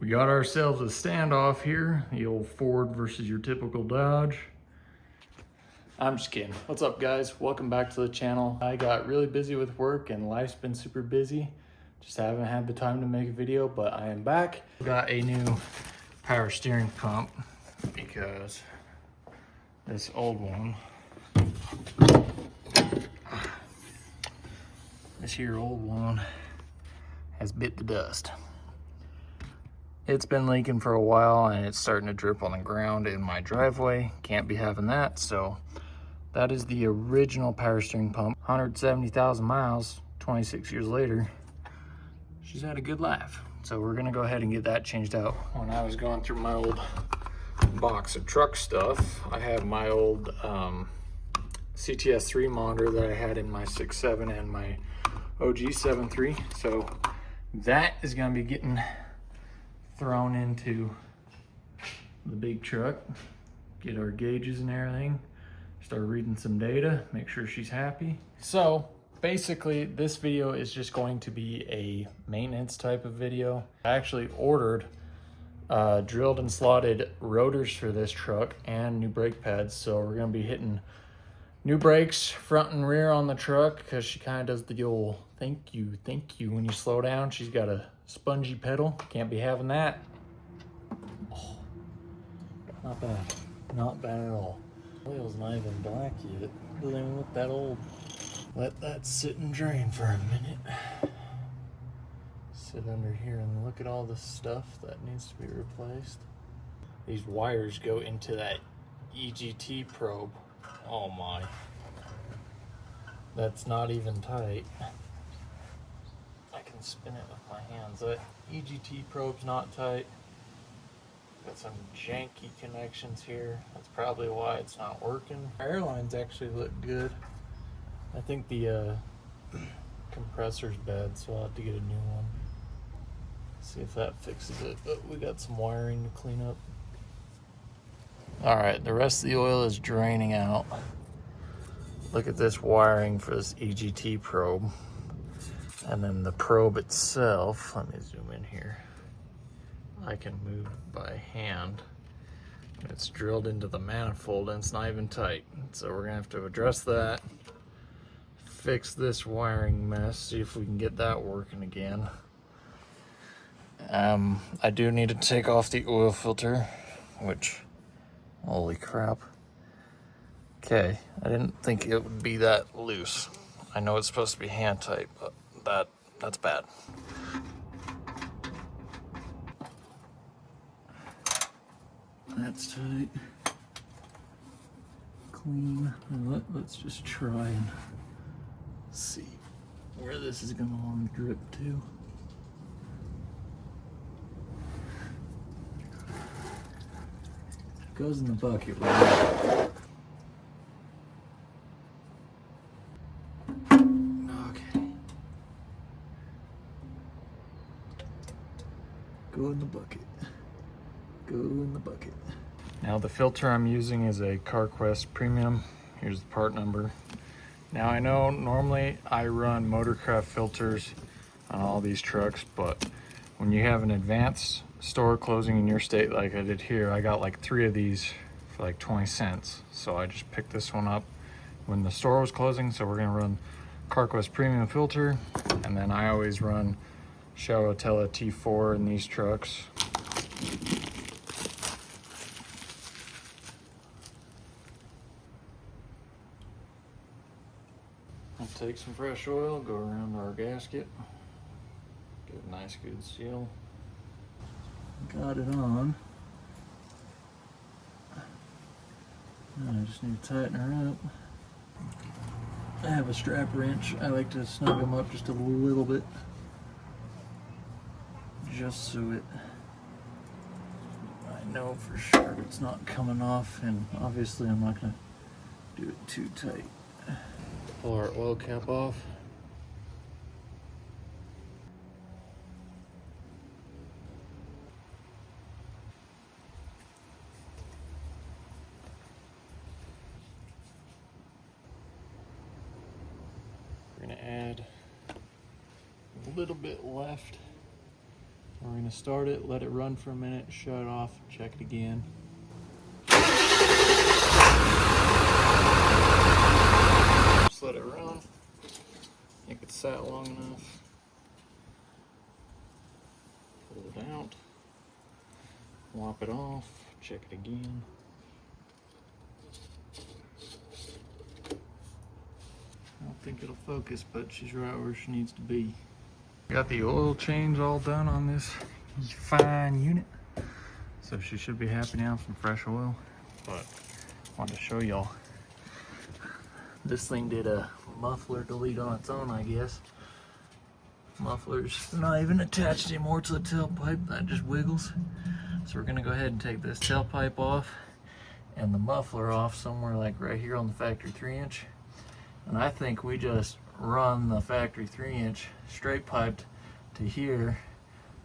We got ourselves a standoff here, the old Ford versus your typical Dodge. I'm just kidding. What's up, guys? Welcome back to the channel. I got really busy with work and life's been super busy. Just haven't had the time to make a video, but I am back. Got a new power steering pump because this old one, this here old one has bit the dust. It's been leaking for a while and it's starting to drip on the ground in my driveway. Can't be having that, so that is the original power steering pump. 170,000 miles, 26 years later. She's had a good life. So we're gonna go ahead and get that changed out. When I was going through my old box of truck stuff, I have my old CTS3 monitor that I had in my 6.7 and my OG 7.3. So that is gonna be getting thrown into the big truck, get our gauges and everything, start reading some data, make sure she's happy. So basically this video is just going to be a maintenance type of video. I actually ordered drilled and slotted rotors for this truck and new brake pads, so we're going to be hitting new brakes front and rear on the truck because she kind of does the old thank you when you slow down. She's got a spongy pedal, can't be having that. Oh, not bad at all. Oil's not even black yet, doesn't even look that old. Let that sit and drain for a minute. Sit under here and look at all the stuff that needs to be replaced. These wires go into that EGT probe. Oh my. That's not even tight. I can spin it with my hands. That EGT probe's not tight. Got some janky connections here. That's probably why it's not working. Airlines actually look good. I think the compressor's bad, so I'll have to get a new one. See if that fixes it, but we got some wiring to clean up. All right, the rest of the oil is draining out. Look at this wiring for this EGT probe. And then the probe itself, let me zoom in here. I can move by hand. It's drilled into the manifold and it's not even tight. So we're gonna have to address that. Fix this wiring mess, see if we can get that working again. I do need to take off the oil filter, which, holy crap. Okay, I didn't think it would be that loose. I know it's supposed to be hand tight, but that's bad. That's tight. Clean. And let's just try and see where this is gonna want to drip to. Goes in the bucket, right? Okay. Go in the bucket. Go in the bucket. Now the filter I'm using is a CarQuest Premium. Here's the part number. Now I know normally I run Motorcraft filters on all these trucks, but when you have an advanced store closing in your state like I did here, I got like 3 of these for like 20 cents. So I just picked this one up when the store was closing. So we're gonna run CarQuest Premium filter, and then I always run Shawatella T4 in these trucks. I'll take some fresh oil, go around our gasket, get a nice good seal. Got it on. Now I just need to tighten her up. I have a strap wrench. I like to snug them up just a little bit, just so I know for sure it's not coming off, and obviously I'm not going to do it too tight. Pull our oil cap off. We're gonna add a little bit left We're gonna start it, let it run for a minute, shut it off, check it again. Just let it run. I think it's sat long enough. Pull it out. Lop it off, check it again. I don't think it'll focus, but she's right where she needs to be. Got the oil change all done on this fine unit, so she should be happy now, some fresh oil. But I wanted to show y'all, this thing did a muffler delete on its own, I guess. Muffler's not even attached anymore to the tailpipe, that just wiggles. So we're gonna go ahead and take this tailpipe off and the muffler off somewhere like right here on the factory 3-inch. And I think we just run the factory 3-inch straight piped to here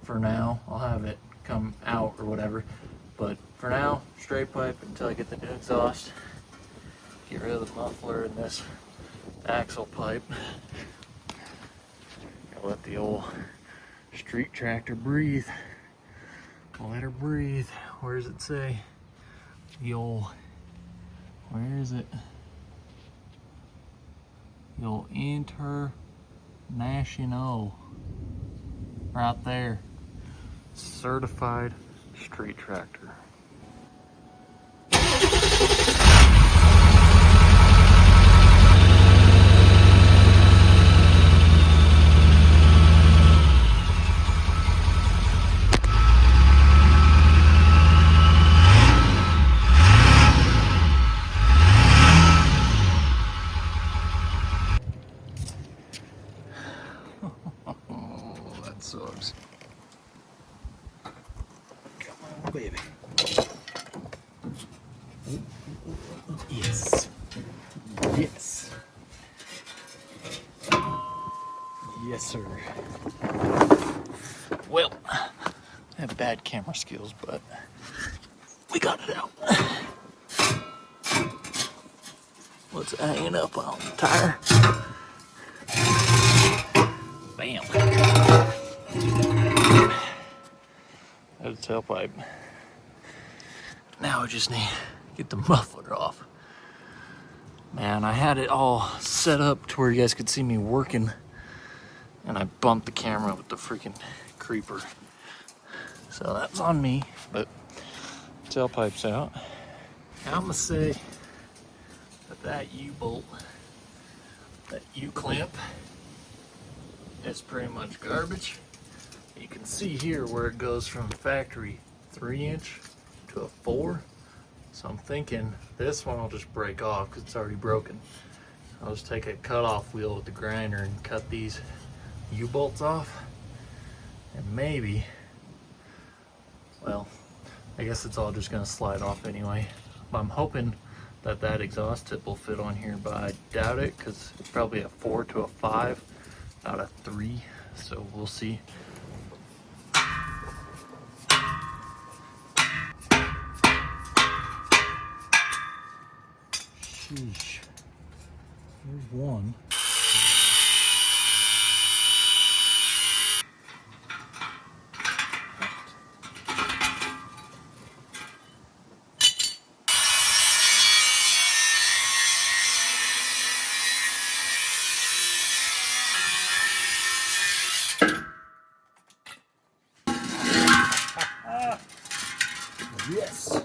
for now. I'll have it come out or whatever, but for now, straight pipe until I get the new exhaust. Get rid of the muffler and this axle pipe. Gotta let the old street tractor breathe. Let her breathe. Where does it say? The old, where is it? The old International. Right there. Certified street tractor. Sucks. Come on, baby. Yes. Yes. Yes, sir. Well, I have bad camera skills, but we got it out. What's it hanging up on the tire? Bam. There's the tailpipe. Now I just need to get the muffler off. Man, I had it all set up to where you guys could see me working, and I bumped the camera with the freaking creeper. So that's on me, but tailpipe's out. Now I'm gonna say that U-bolt, that U-clamp, is pretty much garbage. You can see here where it goes from factory 3-inch to a 4. So I'm thinking this one will just break off because it's already broken. I'll just take a cut-off wheel with the grinder and cut these U-bolts off. And maybe, well, I guess it's all just gonna slide off anyway. I'm hoping that that exhaust tip will fit on here, but I doubt it because it's probably a 4 to a 5, not a 3. So we'll see. Sheesh. Here's one. Yes.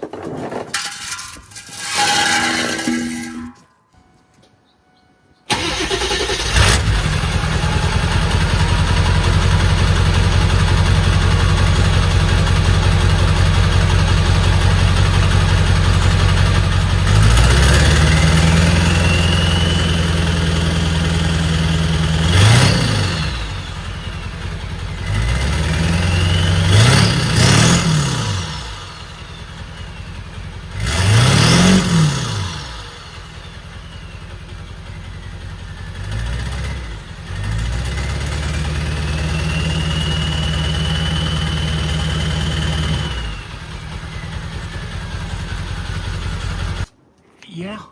Yeah,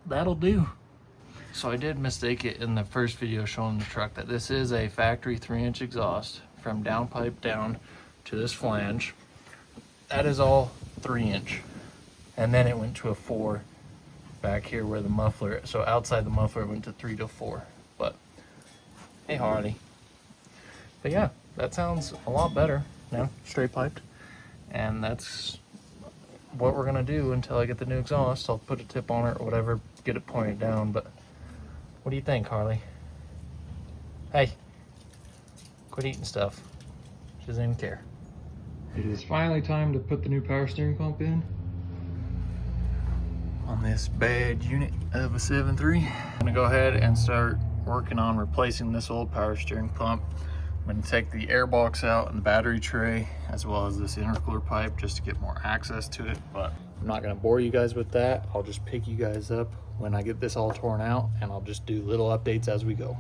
that'll do. So I did mistake it in the first video showing the truck that this is a factory 3-inch exhaust from downpipe down to this flange. That is all 3-inch. And then it went to a 4 back here where the muffler, so outside the muffler it went to 3 to 4. But hey Harley. But yeah, that sounds a lot better now, straight piped. And that's what we're gonna do until I get the new exhaust. I'll put a tip on it or whatever, get it pointed down. But what do you think, Harley? Hey, quit eating stuff. She doesn't even care. It is finally time to put the new power steering pump in on this bad unit of a 7.3. I'm gonna go ahead and start working on replacing this old power steering pump. I'm gonna take the air box out and the battery tray, as well as this intercooler pipe, just to get more access to it. But I'm not gonna bore you guys with that. I'll just pick you guys up when I get this all torn out, and I'll just do little updates as we go.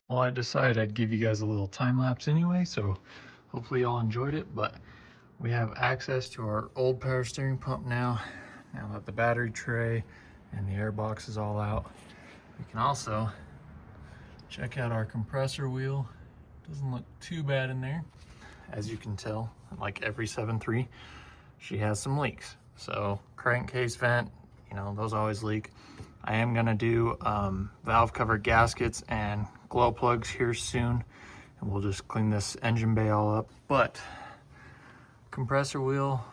Well, I decided I'd give you guys a little time lapse anyway, so hopefully y'all enjoyed it. But we have access to our old power steering pump now that the battery tray and the air box is all out. We can also check out our compressor wheel. Doesn't look too bad in there. As you can tell, like every 7.3, she has some leaks. So crankcase vent, you know, those always leak. I am gonna do valve cover gaskets and glow plugs here soon, and we'll just clean this engine bay all up. But compressor wheel,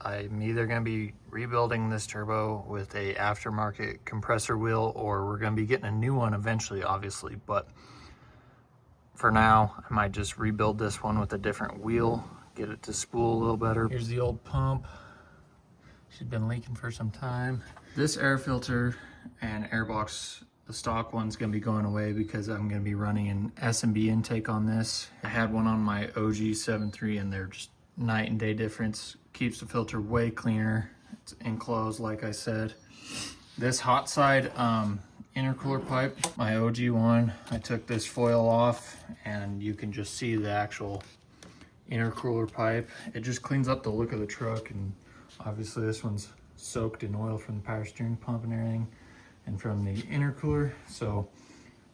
I'm either gonna be rebuilding this turbo with a aftermarket compressor wheel, or we're gonna be getting a new one eventually, obviously. But for now, I might just rebuild this one with a different wheel, get it to spool a little better. Here's the old pump. She's been leaking for some time. This air filter and air box, the stock one's gonna be going away because I'm gonna be running an S&B intake on this. I had one on my OG 7.3 and they're just night and day difference. Keeps the filter way cleaner. It's enclosed, like I said. This hot side intercooler pipe, my OG one, I took this foil off and you can just see the actual intercooler pipe. It just cleans up the look of the truck, and obviously this one's soaked in oil from the power steering pump and everything, and from the intercooler. So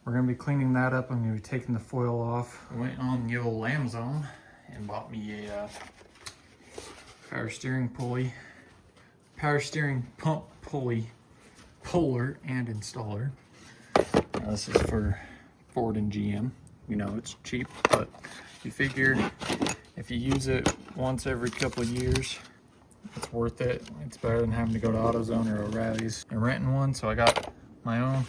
we're gonna be cleaning that up. I'm gonna be taking the foil off. I went on the old Amazon and bought me a power steering pump pulley, puller and installer. This is for Ford and GM. You know, it's cheap, but you figure if you use it once every couple of years, it's worth it. It's better than having to go to AutoZone or O'Reilly's and renting one. So I got my own.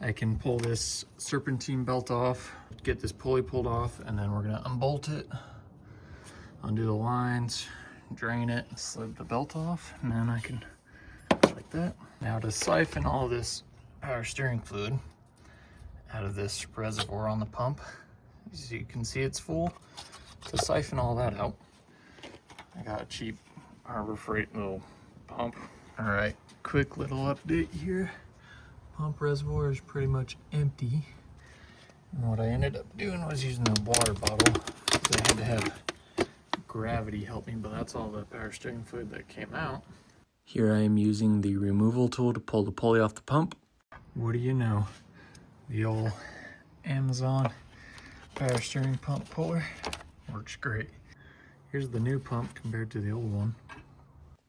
I can pull this serpentine belt off, get this pulley pulled off, and then we're gonna unbolt it, undo the lines, drain it, slip the belt off, and then I can, like that. Now to siphon all this power steering fluid out of this reservoir on the pump, as you can see it's full. To siphon all that out, I got a cheap Harbor Freight little pump. All right, quick little update here. Pump reservoir is pretty much empty. And what I ended up doing was using a water bottle. I had to have gravity help me, but that's all the power steering fluid that came out. Here I am using the removal tool to pull the pulley off the pump. What do you know? The old Amazon power steering pump puller works great. Here's the new pump compared to the old one.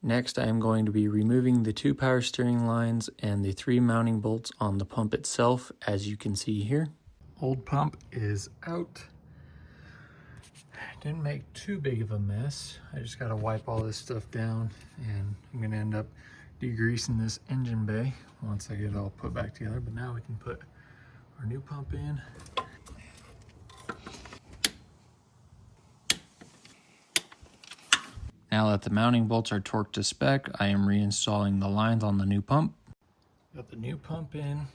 Next, I am going to be removing the 2 power steering lines and the 3 mounting bolts on the pump itself, as you can see here. Old pump is out. Didn't make too big of a mess. I just gotta wipe all this stuff down, and I'm gonna end up degreasing this engine bay once I get it all put back together. But now we can put our new pump in. Now that the mounting bolts are torqued to spec, I am reinstalling the lines on the new pump. Got the new pump in.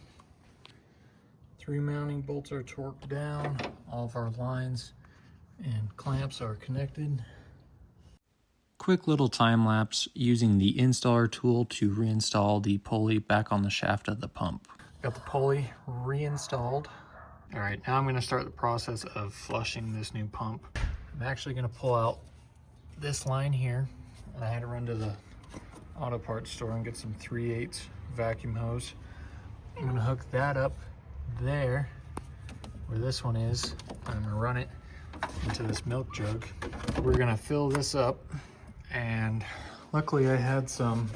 3 mounting bolts are torqued down. All of our lines and clamps are connected. Quick little time lapse using the installer tool to reinstall the pulley back on the shaft of the pump. Got the pulley reinstalled. All right, now I'm gonna start the process of flushing this new pump. I'm actually gonna pull out this line here and I had to run to the auto parts store and get some 3/8 vacuum hose. I'm gonna hook that up there where this one is. I'm gonna run it into this milk jug. We're gonna fill this up, and luckily I had some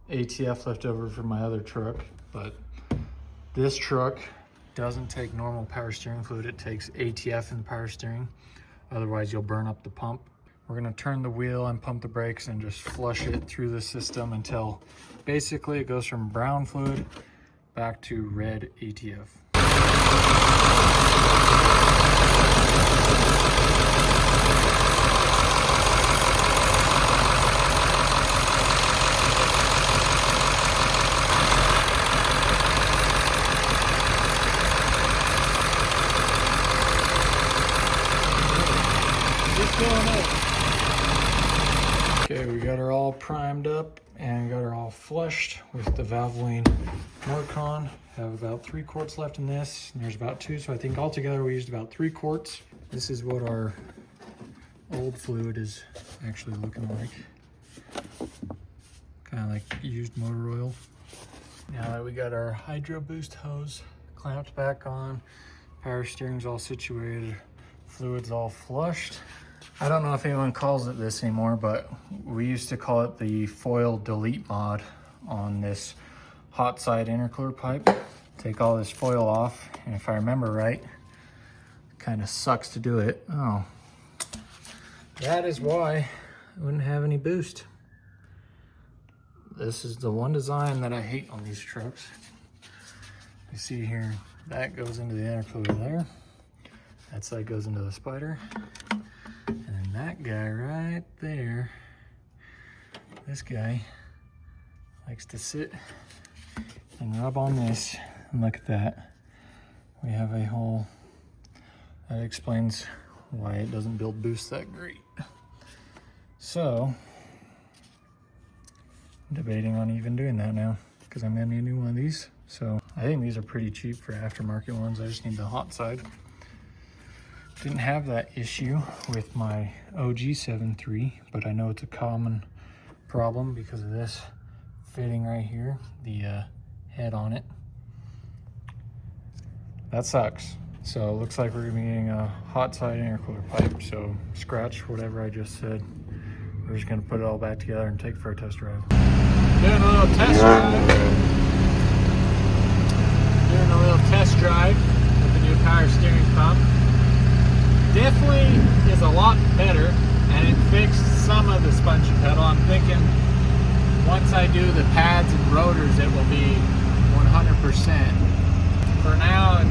ATF left over from my other truck, but this truck doesn't take normal power steering fluid. It takes ATF in the power steering. Otherwise you'll burn up the pump. We're gonna turn the wheel and pump the brakes and just flush it through the system until basically it goes from brown fluid back to red ATF. Okay, we got her all primed up and got her all flushed with the Valvoline Norcon. Have about 3 quarts left in this, and there's about 2, so I think altogether we used about 3 quarts. This is what our old fluid is actually looking like. Kind of like used motor oil. Now that we got our Hydro Boost hose clamped back on, power steering's all situated, fluid's all flushed. I don't know if anyone calls it this anymore, but we used to call it the foil delete mod on this hot side intercooler pipe. Take all this foil off, and if I remember right, kind of sucks to do it. Oh, that is why I wouldn't have any boost. This is the one design that I hate on these trucks. You see here, that goes into the intercooler there. That side goes into the spider. And then that guy right there, this guy likes to sit and rub on this, and look at that. We have a hole. That explains why it doesn't build boost that great. So, I'm debating on even doing that now, because I'm gonna need a new one of these. So, I think these are pretty cheap for aftermarket ones. I just need the hot side. Didn't have that issue with my OG 7.3, but I know it's a common problem because of this fitting right here, the head on it. That sucks. So it looks like we're gonna be getting a hot side intercooler pipe. So scratch whatever I just said. We're just gonna put it all back together and take it for a test drive. Doing a little test drive. Doing a little test drive with the new power steering pump. Definitely is a lot better, and it fixed some of the spongy pedal. I'm thinking once I do the pads and rotors, it will be 100%. For now,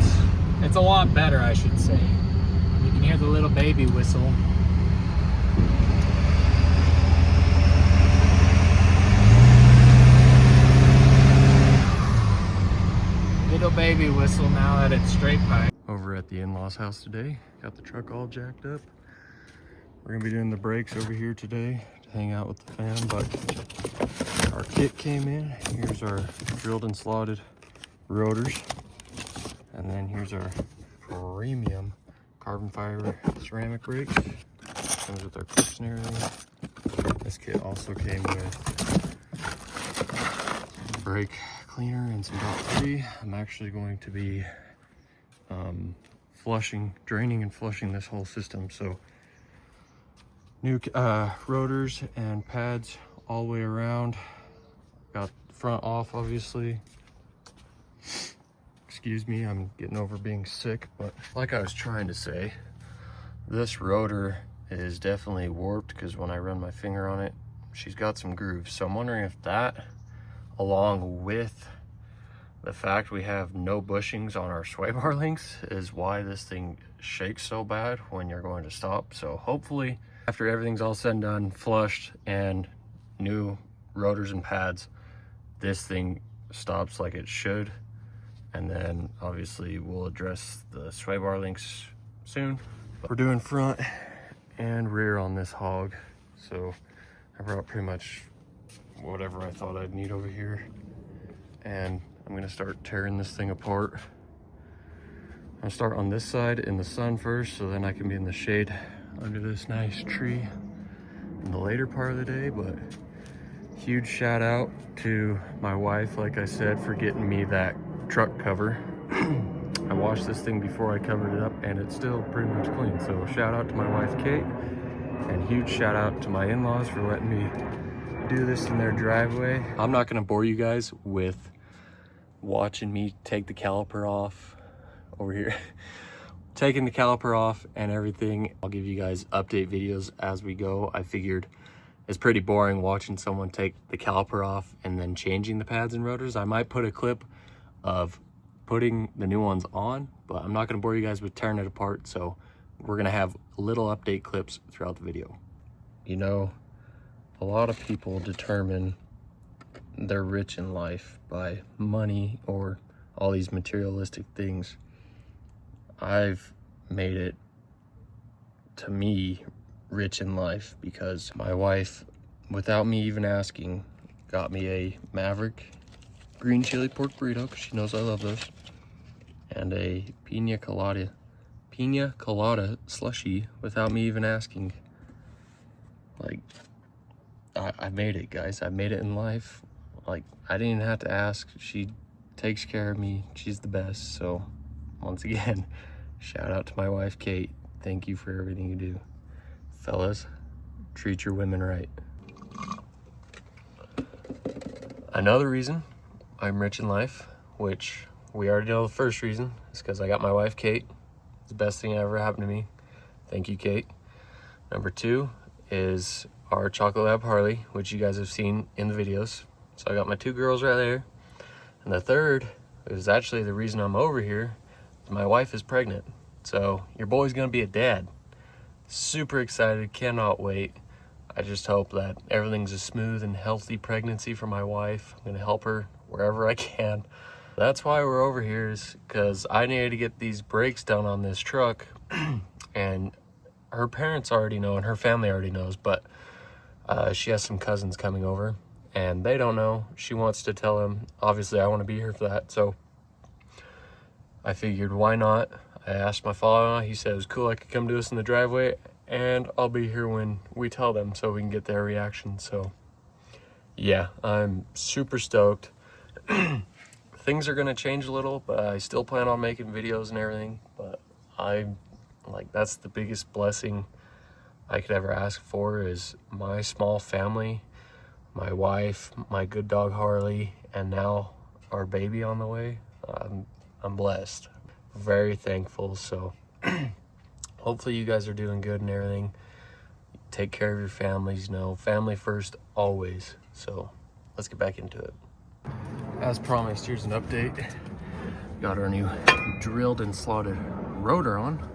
it's a lot better, I should say. You can hear the little baby whistle. Little baby whistle now that it's straight pipe. Over at the in-laws house today, got the truck all jacked up. We're gonna be doing the brakes over here today to hang out with the fam, but our kit came in. Here's our drilled and slotted rotors, and then here's our premium carbon fiber ceramic brakes. Comes with our clips and everything. This kit also came with brake cleaner and some dot 3. I'm actually going to be draining and flushing this whole system. So new rotors and pads all the way around. Got the front off, obviously. Excuse me, I'm getting over being sick, but like I was trying to say, this rotor is definitely warped because when I run my finger on it, she's got some grooves. So I'm wondering if that, along with the fact we have no bushings on our sway bar links, is why this thing shakes so bad when you're going to stop. So hopefully after everything's all said and done, flushed and new rotors and pads, this thing stops like it should. And then obviously we'll address the sway bar links soon. But we're doing front and rear on this hog. So I brought pretty much whatever I thought I'd need over here. And I'm gonna start tearing this thing apart. I'm gonna start on this side in the sun first, so then I can be in the shade under this nice tree. in the later part of the day, but huge shout out to my wife, like I said, for getting me that truck cover. I washed this thing before I covered it up and it's still pretty much clean. So shout out to my wife, Kate, and huge shout out to my in-laws for letting me do this in their driveway. I'm not gonna bore you guys with watching me take the caliper off over here. Taking the caliper off and everything. I'll give you guys update videos as we go. I figured it's pretty boring watching someone take the caliper off and then changing the pads and rotors. I might put a clip of putting the new ones on, but I'm not gonna bore you guys with tearing it apart. So we're gonna have little update clips throughout the video. You know, a lot of people determine they're rich in life by money or all these materialistic things. I've made it, to me, rich in life because my wife, without me even asking, got me a Maverick green chili pork burrito because she knows I love those, and a pina colada slushy without me even asking. Like, I made it, guys. I made it in life. Like, I didn't even have to ask. She takes care of me. She's the best. So once again, shout out to my wife, Kate. Thank you for everything you do. Fellas, treat your women right. Another reason I'm rich in life, which we already know the first reason, is because I got my wife, Kate. It's the best thing that ever happened to me. Thank you, Kate. Number two is our Chocolate Lab Harley, which you guys have seen in the videos. So I got my two girls right there. And the third is actually the reason I'm over here. My wife is pregnant. So your boy's gonna be a dad. Super excited, cannot wait. I just hope that everything's a smooth and healthy pregnancy for my wife. I'm gonna help her wherever I can. That's why we're over here, is because I needed to get these brakes done on this truck. And her parents already know and her family already knows, but she has some cousins coming over and they don't know. She wants to tell them. Obviously I want to be here for that, so I figured why not. I asked my father-in-law, he said it was cool, I could come do this in the driveway and I'll be here when we tell them so we can get their reaction. So yeah, I'm super stoked. Things are gonna change a little, but I still plan on making videos and everything. But that's the biggest blessing I could ever ask for, is my small family, my wife, my good dog Harley, and now our baby on the way. I'm blessed, very thankful. So hopefully you guys are doing good and everything. Take care of your families, family first always. So let's get back into it. As promised, here's an update. Got our new drilled and slotted rotor on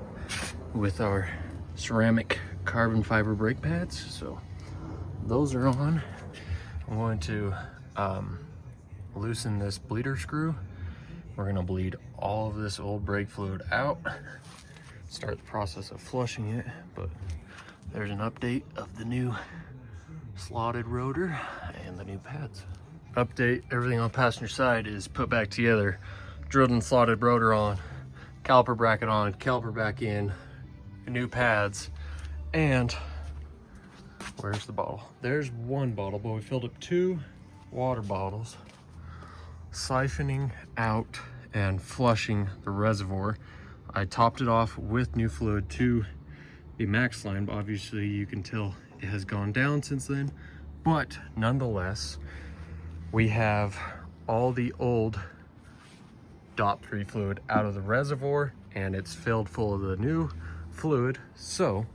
with our ceramic carbon fiber brake pads. So those are on. I'm going to loosen this bleeder screw. We're gonna bleed all of this old brake fluid out, start the process of flushing it. But there's an update of the new slotted rotor and the new pads. Update, everything on passenger side is put back together. Drilled and slotted rotor on, caliper bracket on, caliper back in, new pads, and where's the bottle? There's one bottle, but we filled up 2 water bottles, siphoning out and flushing the reservoir. I topped it off with new fluid to the max line, but obviously you can tell it has gone down since then. But nonetheless, we have all the old DOT 3 fluid out of the reservoir and it's filled full of the new fluid. So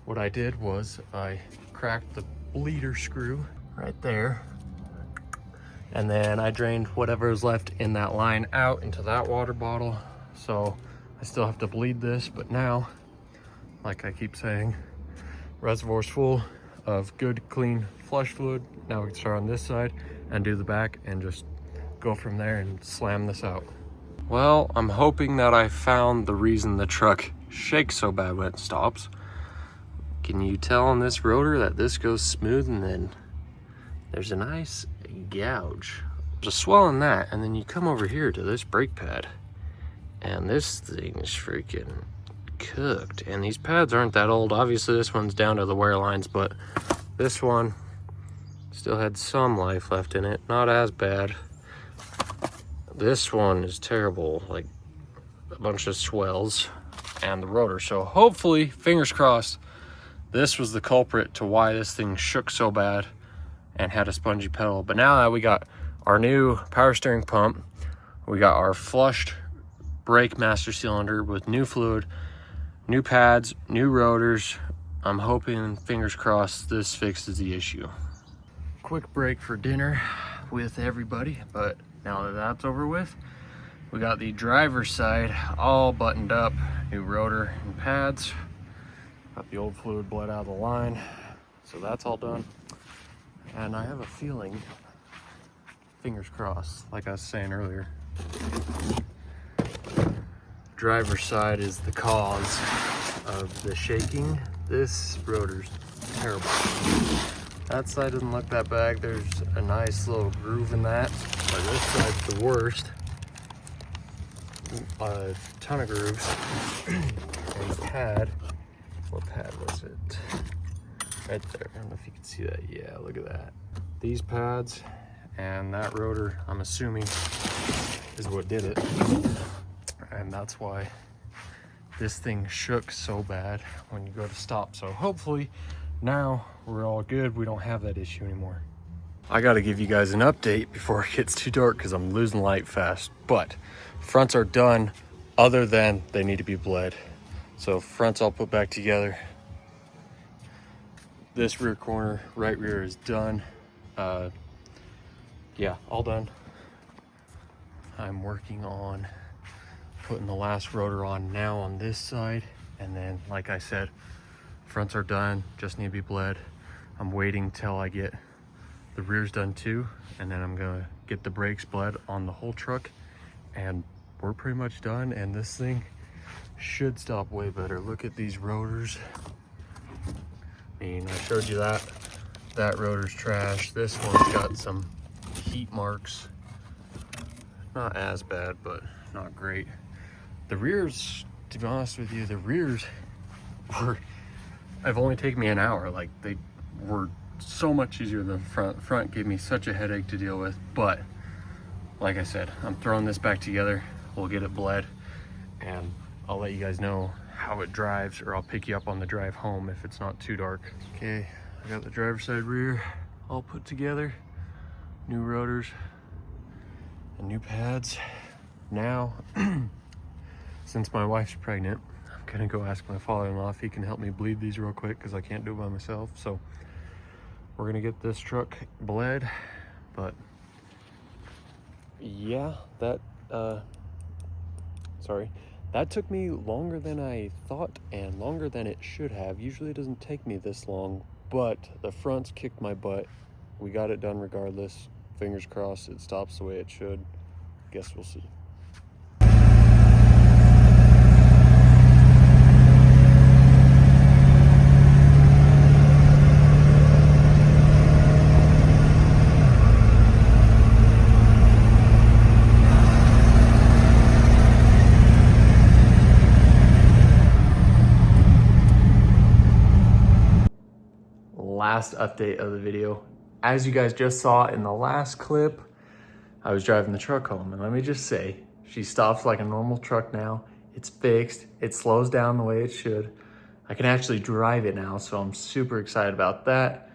what I did was I cracked the bleeder screw right there, and then I drained whatever is left in that line out into that water bottle. So I still have to bleed this, but now, like I keep saying, reservoir's full of good clean flush fluid. Now we can start on this side and do the back and just go from there and slam this out. Well, I'm hoping that I found the reason the truck shakes so bad when it stops. Can you tell on this rotor that this goes smooth and then there's a nice gouge? There's a swell in that, and then you come over here to this brake pad and this thing is freaking cooked. And these pads aren't that old. Obviously this one's down to the wear lines, but This one still had some life left in it, not as bad. This one is terrible, like a bunch of swells and the rotor. So hopefully, fingers crossed, this was the culprit to why this thing shook so bad and had a spongy pedal. But now that we got our new power steering pump, we got our flushed brake master cylinder with new fluid, new pads, new rotors, I'm hoping, fingers crossed, this fixes the issue. Quick break for dinner with everybody, but now that that's over with, we got the driver's side all buttoned up, new rotor and pads. Got the old fluid bled out of the line, so that's all done. And I have a feeling, fingers crossed, like I was saying earlier, driver's side is the cause of the shaking. This rotor's terrible. That side doesn't look that bad. There's a nice little groove in that, but this side's the worst. A ton of grooves. And the pad, what pad was it? Right there, I don't know if you can see that. Yeah, look at that. These pads and that rotor, I'm assuming, is what did it. And that's why this thing shook so bad when you go to stop. So hopefully now we're all good. We don't have that issue anymore. I got to give you guys an update before it gets too dark because I'm losing light fast. But fronts are done, other than they need to be bled. So fronts all put back together. This rear corner, right rear is done. Yeah, all done. I'm working on putting the last rotor on now on this side, and then like I said, fronts are done, just need to be bled. I'm waiting till I get the rears done too, and then I'm gonna get the brakes bled on the whole truck, and we're pretty much done. And this thing should stop way better. Look at these rotors. I mean, I showed you that rotor's trash. This one's got some heat marks, not as bad, but not great. The rears, to be honest with you, the rears have only taken me an hour. Like, they were so much easier than the front. Front gave me such a headache to deal with, but like I said, I'm throwing this back together. We'll get it bled, and I'll let you guys know how it drives, or I'll pick you up on the drive home if it's not too dark. Okay, I got the driver's side rear all put together, new rotors and new pads. Now, since my wife's pregnant, I'm gonna go ask my father-in-law if he can help me bleed these real quick because I can't do it by myself. So we're gonna get this truck bled. But yeah, that that took me longer than I thought and longer than it should have. Usually it doesn't take me this long, but the fronts kicked my butt. We got it done regardless. Fingers crossed it stops the way it should. Guess we'll see. Last update of the video. As you guys just saw in the last clip, I was driving the truck home, and let me just say, she stops like a normal truck now. It's fixed, it slows down the way it should. I can actually drive it now, so I'm super excited about that.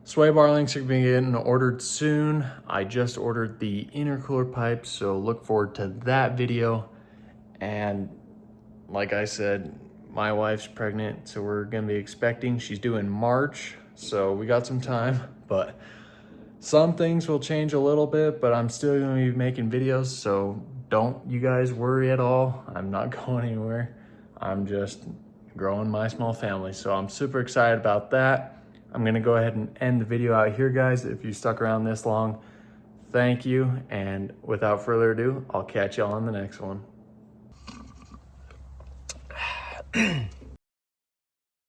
Sway bar links are gonna be getting ordered soon. I just ordered the intercooler pipes, so look forward to that video. And like I said, my wife's pregnant, so we're gonna be expecting. She's due in March, so we got some time, but some things will change a little bit, but I'm still gonna be making videos, so don't you guys worry at all. I'm not going anywhere. I'm just growing my small family, so I'm super excited about that. I'm gonna go ahead and end the video out here, guys. If you stuck around this long, thank you, and without further ado, I'll catch y'all on the next one.